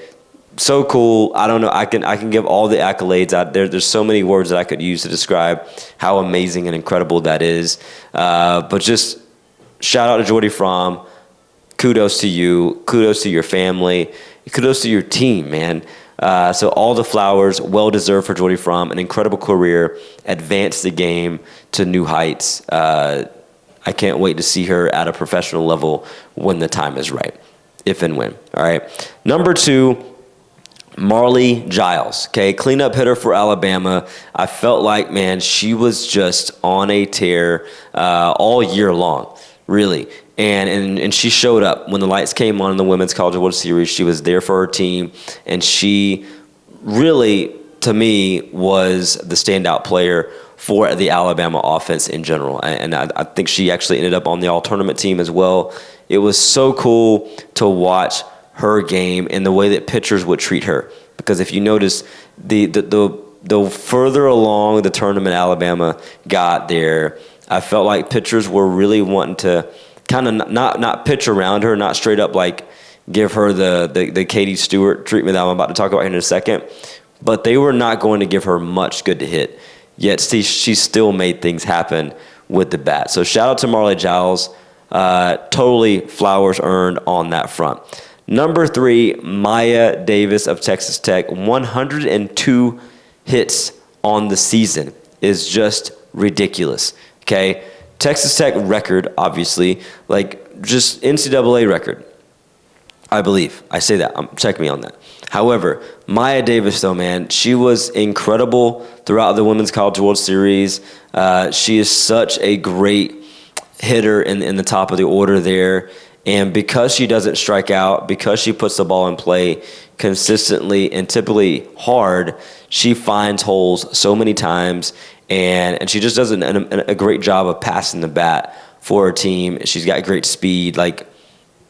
so cool. I don't know. I can give all the accolades out there. There's so many words that I could use to describe how amazing and incredible that is. But just shout out to Jordy Fromm. Kudos to you. Kudos to your family. Kudos to your team, man. So all the flowers, well deserved for Jordy Fromm. An incredible career. Advanced the game to new heights. I can't wait to see her at a professional level when the time is right. If and when. All right. Number two, Marley Giles, okay, cleanup hitter for Alabama. I felt like, man, she was just on a tear all year long, really. And she showed up when the lights came on in the Women's College World Series. She was there for her team, and she really, to me, was the standout player for the Alabama offense in general. And I think she actually ended up on the all-tournament team as well. It was so cool to watch her game and the way that pitchers would treat her. Because if you notice, the further along the tournament Alabama got there, I felt like pitchers were really wanting to kind of not pitch around her, not straight up like give her the Katie Stewart treatment that I'm about to talk about here in a second. But they were not going to give her much good to hit. Yet she still made things happen with the bat. So shout out to Marley Giles. Totally flowers earned on that front. Number three, Maya Davis of Texas Tech. 102 hits on the season is just ridiculous. Okay? Texas Tech record, obviously, like just NCAA record, I believe. I say that. Check me on that. However, Maya Davis, though, man, she was incredible throughout the Women's College World Series. She is such a great hitter in the top of the order there. And because she doesn't strike out, because she puts the ball in play consistently and typically hard, she finds holes so many times. And she just does a great job of passing the bat for her team. She's got great speed. Like,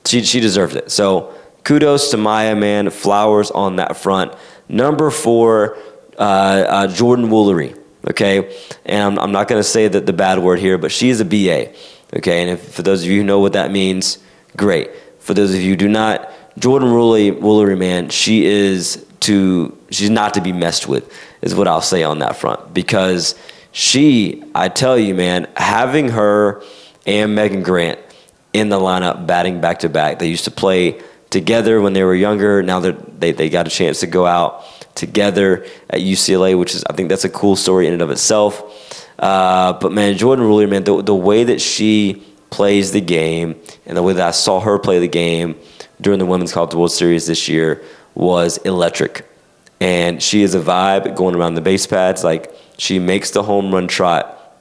she deserves it. So kudos to Maya, man. Flowers on that front. Number four, Jordan Woolery. Okay? And I'm not going to say the bad word here, but she is a BA. Okay? And for those of you who know what that means, great. For those of you who do not, Jordan Woolery, man, she's not to be messed with, is what I'll say on that front. Because I tell you, man, having her and Megan Grant in the lineup batting back-to-back, they used to play together when they were younger. Now they got a chance to go out together at UCLA, which is, I think that's a cool story in and of itself. But, man, Jordan Woolery, man, the way that she plays the game and the way that I saw her play the game during the Women's College World Series this year was electric. And she is a vibe going around the base pads. Like, she makes the home run trot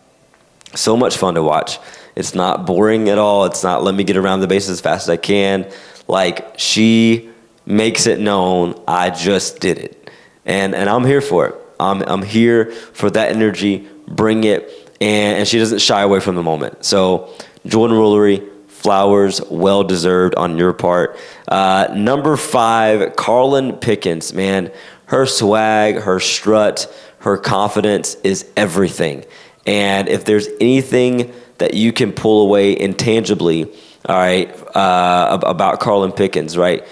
so much fun to watch. It's not boring at all. It's not let me get around the bases as fast as I can. Like, she makes it known I just did it. And I'm here for it. I'm here for that energy. Bring it. And she doesn't shy away from the moment. So Jordan Woolery, flowers, well-deserved on your part. Number five, Carlin Pickens. Man, her swag, her strut, her confidence is everything. And if there's anything that you can pull away intangibly, all right, about Carlin Pickens, right?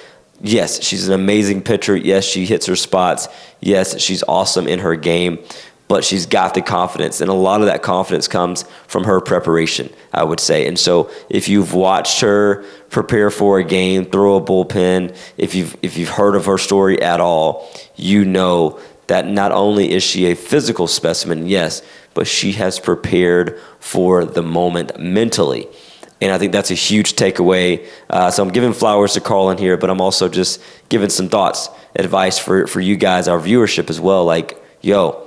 Yes, she's an amazing pitcher. Yes, she hits her spots. Yes, she's awesome in her game. But she's got the confidence, and a lot of that confidence comes from her preparation, I would say. And so if you've watched her prepare for a game, throw a bullpen, if you've heard of her story at all, you know that not only is she a physical specimen, yes, but she has prepared for the moment mentally. And I think that's a huge takeaway. So I'm giving flowers to Carlin here, but I'm also just giving some thoughts, advice for you guys, our viewership as well. Like, yo,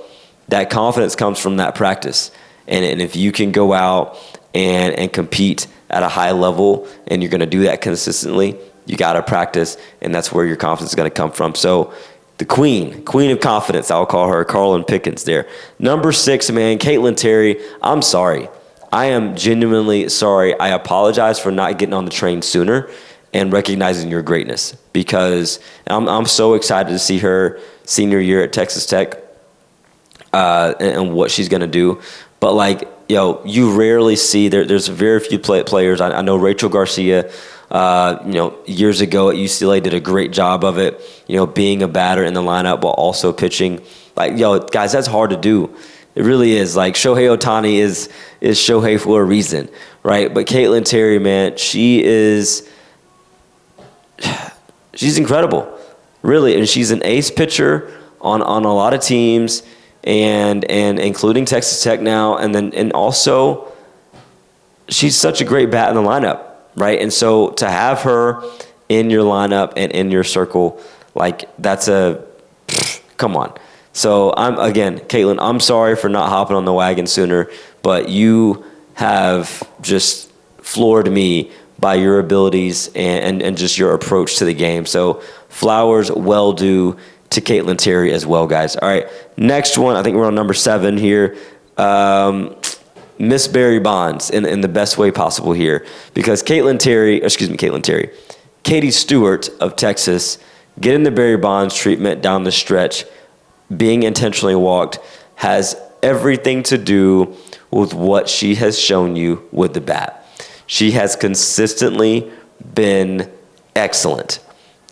that confidence comes from that practice. And if you can go out and compete at a high level and you're going to do that consistently, you got to practice, and that's where your confidence is going to come from. So the queen of confidence, I'll call her, Carlin Pickens there. Number six, man, Caitlin Terry. I'm sorry. I am genuinely sorry. I apologize for not getting on the train sooner and recognizing your greatness, because I'm so excited to see her senior year at Texas Tech and what she's going to do. But, like, you rarely see there's very few players. I know Rachel Garcia, years ago at UCLA did a great job of it, being a batter in the lineup while also pitching. Like, guys, that's hard to do. It really is. Like, Shohei Ohtani is Shohei for a reason, right? But Caitlin Terry, man, she's incredible, really. And she's an ace pitcher on a lot of teams, and including Texas Tech now. And also, she's such a great bat in the lineup, right? And so to have her in your lineup and in your circle, like, that's come on. So Caitlin, I'm sorry for not hopping on the wagon sooner, but you have just floored me by your abilities and just your approach to the game. So flowers well due to Caitlin Terry as well, guys. All right, next one. I think we're on number 7 here. Miss Barry Bonds in the best way possible here, because Katie Stewart of Texas getting the Barry Bonds treatment down the stretch, being intentionally walked, has everything to do with what she has shown you with the bat. She has consistently been excellent.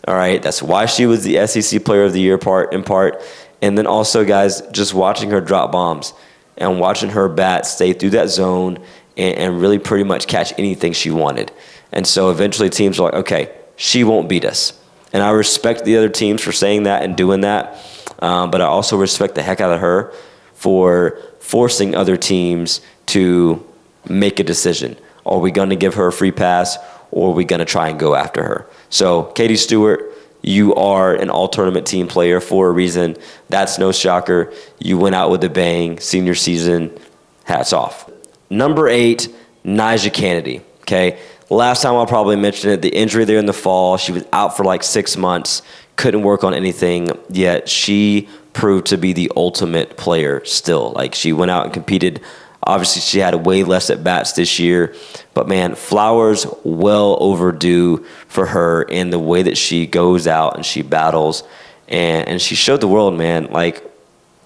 All right, that's why she was the SEC Player of the Year in part. And then also, guys, just watching her drop bombs and watching her bat stay through that zone and really pretty much catch anything she wanted. And so eventually teams are like, okay, she won't beat us. And I respect the other teams for saying that and doing that. But I also respect the heck out of her for forcing other teams to make a decision. Are we going to give her a free pass, or are we going to try and go after her? So, Katie Stewart, you are an all-tournament team player for a reason. That's no shocker. You went out with a bang, senior season. Hats off. Number 8, Nyjah Kennedy. Okay, last time I'll probably mention it, the injury there in the fall. She was out for like 6 months. Couldn't work on anything, yet she proved to be the ultimate player still. Like, she went out and competed. Obviously, she had way less at bats this year, but man, flowers well overdue for her in the way that she goes out and she battles, and she showed the world, man, like,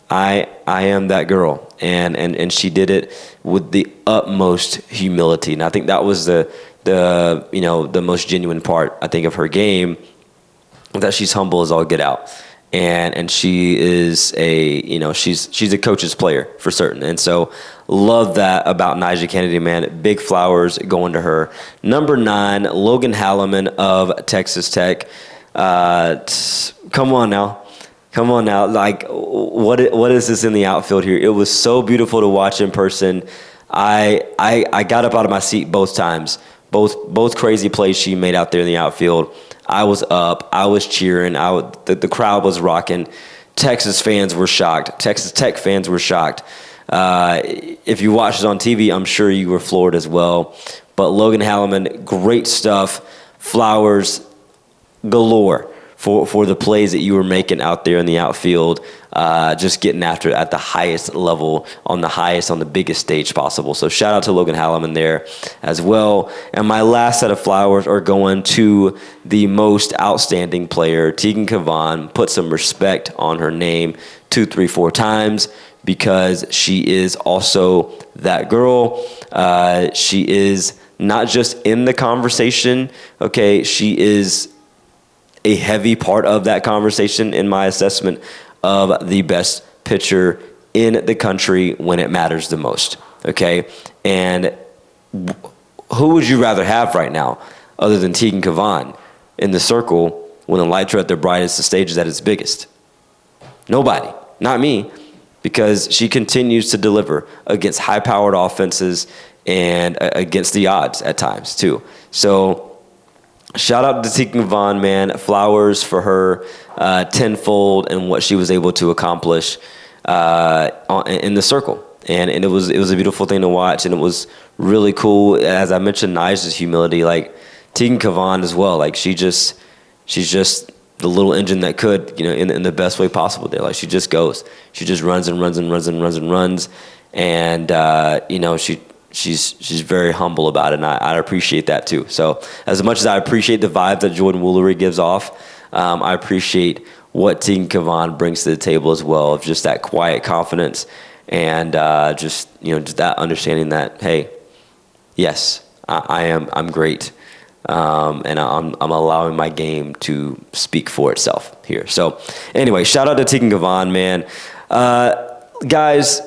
I am that girl, and she did it with the utmost humility, and I think that was the most genuine part, I think, of her game, that she's humble as all get out. And she is she's a coach's player for certain. And so love that about Nyjah Kennedy, man. Big flowers going to her. Number 9, Logan Halleman of Texas Tech. Come on now. Like, what is this in the outfield here? It was so beautiful to watch in person. I got up out of my seat both times. Both crazy plays she made out there in the outfield. I was up. I was cheering. The crowd was rocking. Texas fans were shocked. Texas Tech fans were shocked. If you watched it on TV, I'm sure you were floored as well. But Logan Halleman, great stuff. Flowers galore for the plays that you were making out there in the outfield, just getting after it at the highest level, on the biggest stage possible. So shout out to Logan Halleman there as well. And my last set of flowers are going to the most outstanding player, Tegan Cavan. Put some respect on her name 2, 3, 4 times, because she is also that girl. She is not just in the conversation, okay? She is a heavy part of that conversation in my assessment of the best pitcher in the country when it matters the most, okay? And who would you rather have right now other than Tegan Cavan in the circle when the lights are at their brightest, the stage is at its biggest? Nobody, not me, because she continues to deliver against high-powered offenses and against the odds at times too. So shout out to Tegan Cavan, man. Flowers for her tenfold and what she was able to accomplish in the circle. And it was a beautiful thing to watch, and it was really cool. As I mentioned, Nyjah's humility, like Tegan Cavan as well. Like, she's just the little engine that could, in the best way possible there. Like, she just goes. She just runs and runs and runs and runs and runs. And, she's very humble about it, and I appreciate that too. So as much as I appreciate the vibe that Jordan Woolery gives off, I appreciate what Tegan Cavan brings to the table as well, of just that quiet confidence and just that understanding that, hey, yes, I'm great, and I'm allowing my game to speak for itself here. So anyway, shout out to Tegan Cavan, man. Guys,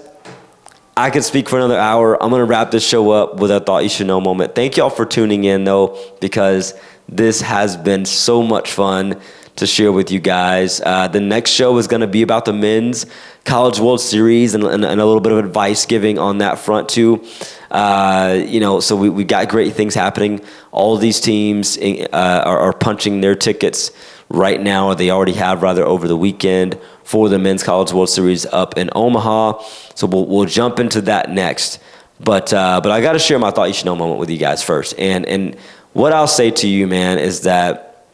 I could speak for another hour. I'm going to wrap this show up with a thought you should know moment. Thank y'all for tuning in, though, because this has been so much fun to share with you guys. The next show is going to be about the men's College World Series and a little bit of advice giving on that front, too. So we got great things happening. All of these teams are punching their tickets right now, or they already have, rather, over the weekend for the Men's College World Series up in Omaha. So we'll jump into that next. But I got to share my thought you should know moment with you guys first. And what I'll say to you, man, is that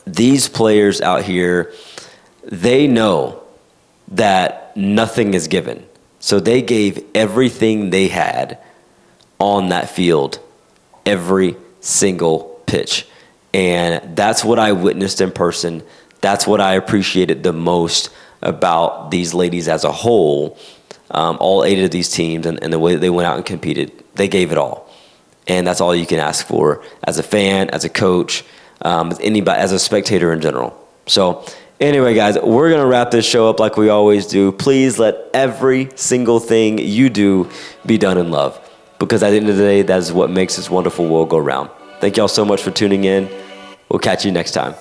these players out here, they know that nothing is given. So they gave everything they had on that field, every single pitch. And that's what I witnessed in person. That's what I appreciated the most about these ladies as a whole, all 8 of these teams, and the way they went out and competed. They gave it all. And that's all you can ask for as a fan, as a coach, anybody, as a spectator in general. So anyway, guys, we're going to wrap this show up like we always do. Please let every single thing you do be done in love, because at the end of the day, that is what makes this wonderful world go round. Thank y'all so much for tuning in. We'll catch you next time.